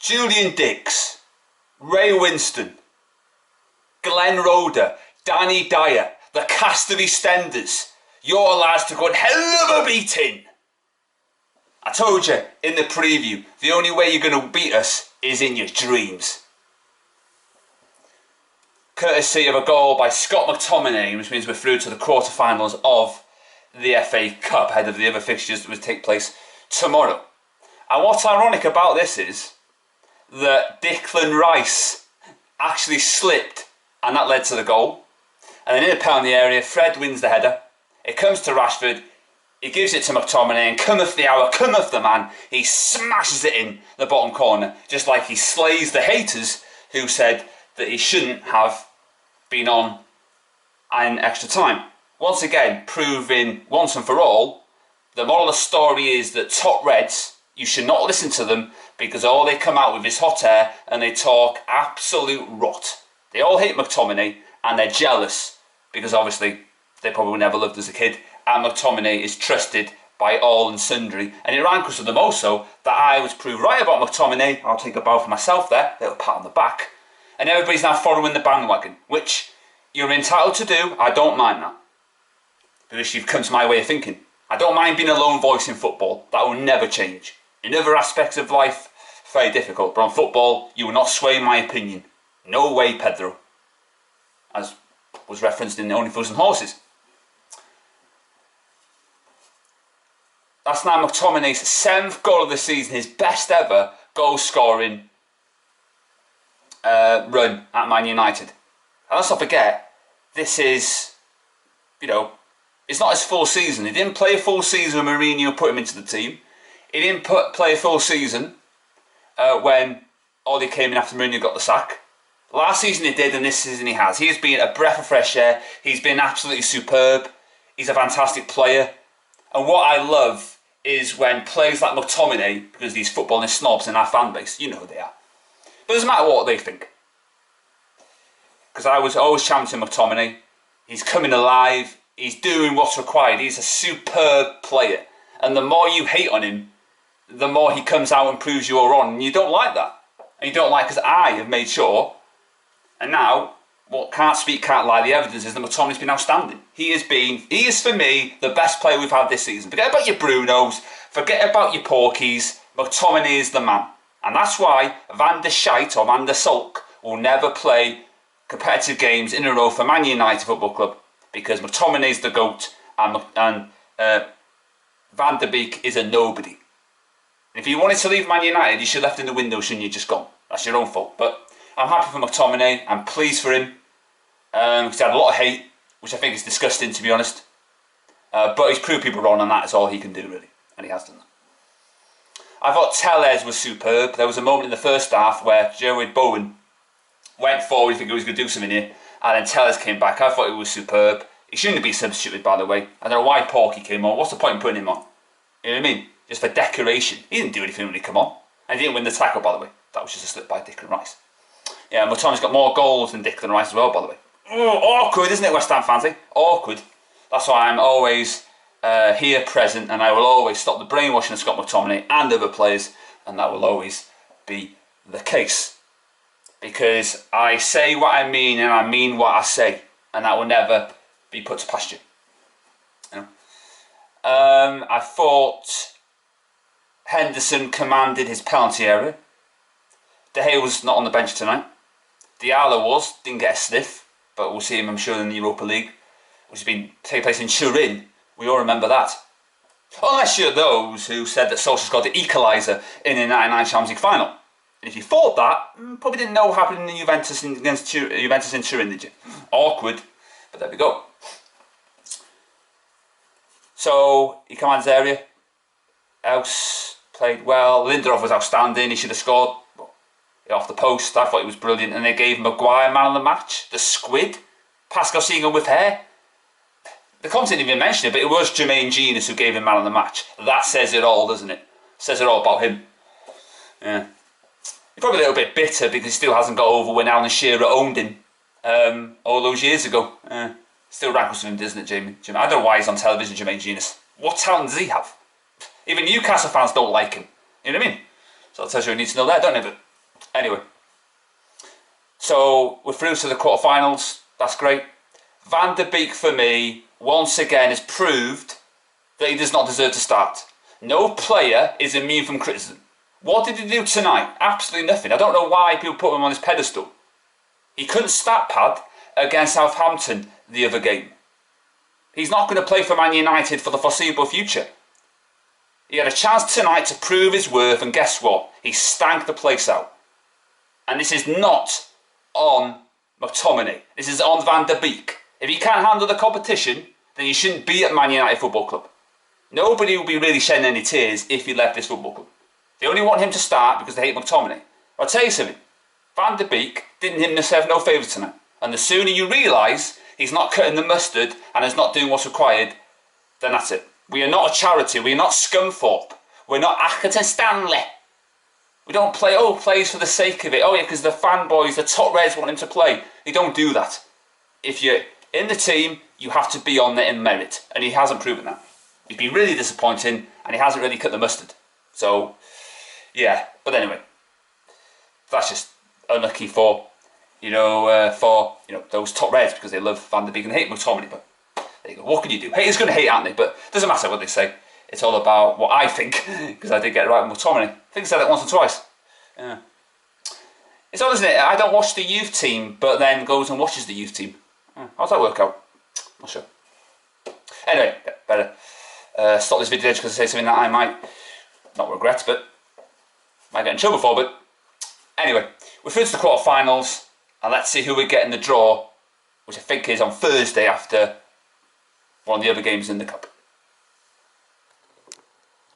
Julian Dix, Ray Winston, Glenn Roeder, Danny Dyer, the cast of EastEnders, your lads took one hell of a beating. I told you in the preview, the only way you're going to beat us is in your dreams. Courtesy of a goal by Scott McTominay, which means we're through to the quarterfinals of the FA Cup ahead of the other fixtures that will take place tomorrow. And what's ironic about this is that Declan Rice actually slipped and that led to the goal. And then in the penalty area, Fred wins the header. It comes to Rashford. He gives it to McTominay, and Cometh the hour, Cometh the man, he smashes it in the bottom corner, just like he slays the haters who said that he shouldn't have been on in extra time. Once again, proving once and for all, the moral of the story is that top Reds, you should not listen to them because all they come out with is hot air and they talk absolute rot. They all hate McTominay and they're jealous because obviously they probably were never loved as a kid, and McTominay is trusted by all and sundry. And it rankles with them also that I was proved right about McTominay. I'll take a bow for myself there, little pat on the back. And everybody's now following the bandwagon, which you're entitled to do. I don't mind that, because you've come to my way of thinking. I don't mind being a lone voice in football. That will never change. In other aspects of life, very difficult. But on football, you will not sway my opinion. No way, Pedro. As was referenced in Only Fools and Horses. That's now McTominay's 7th goal of the season, his best ever goal-scoring run at Man United. And let's not forget, this is, it's not his full season. He didn't play a full season when Mourinho put him into the team. He didn't play a full season when Ollie came in after Mourinho got the sack. Last season he did, and this season he has. He has been a breath of fresh air. He's been absolutely superb. He's a fantastic player. And what I love is when players like McTominay, because these footballing snobs in our fan base, you know who they are. But it doesn't matter what they think. Because I was always championing McTominay. He's coming alive. He's doing what's required. He's a superb player. And the more you hate on him, the more he comes out and proves you are wrong. And you don't like that. And you don't like, because I have made sure, and now, what can't speak, can't lie, the evidence is that McTominay's been outstanding. He is for me, the best player we've had this season. Forget about your Brunos, forget about your Porkies, McTominay is the man. And that's why Van der Schijt or Van der Sulk will never play competitive games in a row for Man United Football Club, because McTominay's the GOAT and Van der Beek is a nobody. If you wanted to leave Man United, you should have left in the window, shouldn't you? Just gone. That's your own fault. But I'm happy for McTominay. I'm pleased for him. Because he had a lot of hate, which I think is disgusting, to be honest. But he's proved people wrong, and that's all he can do, really. And he has done that. I thought Tellez was superb. There was a moment in the first half where Gerard Bowen went forward, thinking he was going to do something here, and then Tellez came back. I thought he was superb. He shouldn't have been substituted, by the way. I don't know why Porky came on. What's the point in putting him on? You know what I mean? Just for decoration. He didn't do anything when he came on. And he didn't win the tackle, by the way. That was just a slip by Declan Rice. Yeah, McTominay's got more goals than Declan Rice as well, by the way. Oh, awkward, isn't it, West Ham fans? Awkward. That's why I'm always here present, and I will always stop the brainwashing of Scott McTominay and other players, and that will always be the case. Because I say what I mean, and I mean what I say, and that will never be put to pasture. I thought Henderson commanded his penalty area. De Gea was not on the bench tonight. Diallo didn't get a sniff, but we'll see him, I'm sure, in the Europa League, which has been taking place in Turin. We all remember that. Unless you're those who said that Solskjaer scored the equaliser in the 99 Champions League final. And if you thought that, probably didn't know what happened in Juventus in Turin, did you? Awkward, but there we go. So, he commands the area. Else played well. Lindelof was outstanding. He should have scored. Off the post, I thought he was brilliant, and they gave Maguire man of the match. The squid, Pascal Siegel with hair. The comments didn't even mention it, but it was Jermaine Genius who gave him man of the match. That says it all, doesn't it? Says it all about him. Yeah, he's probably a little bit bitter because he still hasn't got over when Alan Shearer owned him all those years ago. Still rankles with him, doesn't it, Jamie? I don't know why he's on television, Jermaine Genius. What talent does he have? Even Newcastle fans don't like him. You know what I mean? So that tells you what you need to know there, don't you? But Anyway, so we're through to the quarterfinals. That's great. Van der Beek, for me, once again has proved that he does not deserve to start. No player is immune from criticism. What did he do tonight? Absolutely nothing. I don't know why people put him on his pedestal. He couldn't stat pad against Southampton the other game. He's not going to play for Man United for the foreseeable future. He had a chance tonight to prove his worth, and guess what? He stank the place out. And this is not on McTominay. This is on Van der Beek. If he can't handle the competition, then he shouldn't be at Man United Football Club. Nobody will be really shedding any tears if he left this football club. They only want him to start because they hate McTominay. I'll tell you something. Van der Beek didn't himself no favours tonight. And the sooner you realise he's not cutting the mustard and is not doing what's required, then that's it. We are not a charity. We are not Scunthorpe. We're not Accrington Stanley. We don't play, plays for the sake of it. Oh yeah, because the fanboys, the top reds want him to play. They don't do that. If you're in the team, you have to be on there in merit. And he hasn't proven that. He's been really disappointing and he hasn't really cut the mustard. So, yeah. But anyway, that's just unlucky for, those top reds because they love Van der Beek and hate McTominay. But there you go. What can you do? Haters going to hate, aren't they? But it doesn't matter what they say. It's all about what I think, because I did get it right with McTominay. I think I said that once or twice. Yeah. It's odd, isn't it? I don't watch the youth team, but then goes and watches the youth team. How's that work out? Not sure. Anyway, better stop this video because I say something that I might not regret, but might get in trouble for. But anyway, we're through to the quarterfinals, and let's see who we get in the draw, which I think is on Thursday after one of the other games in the cup.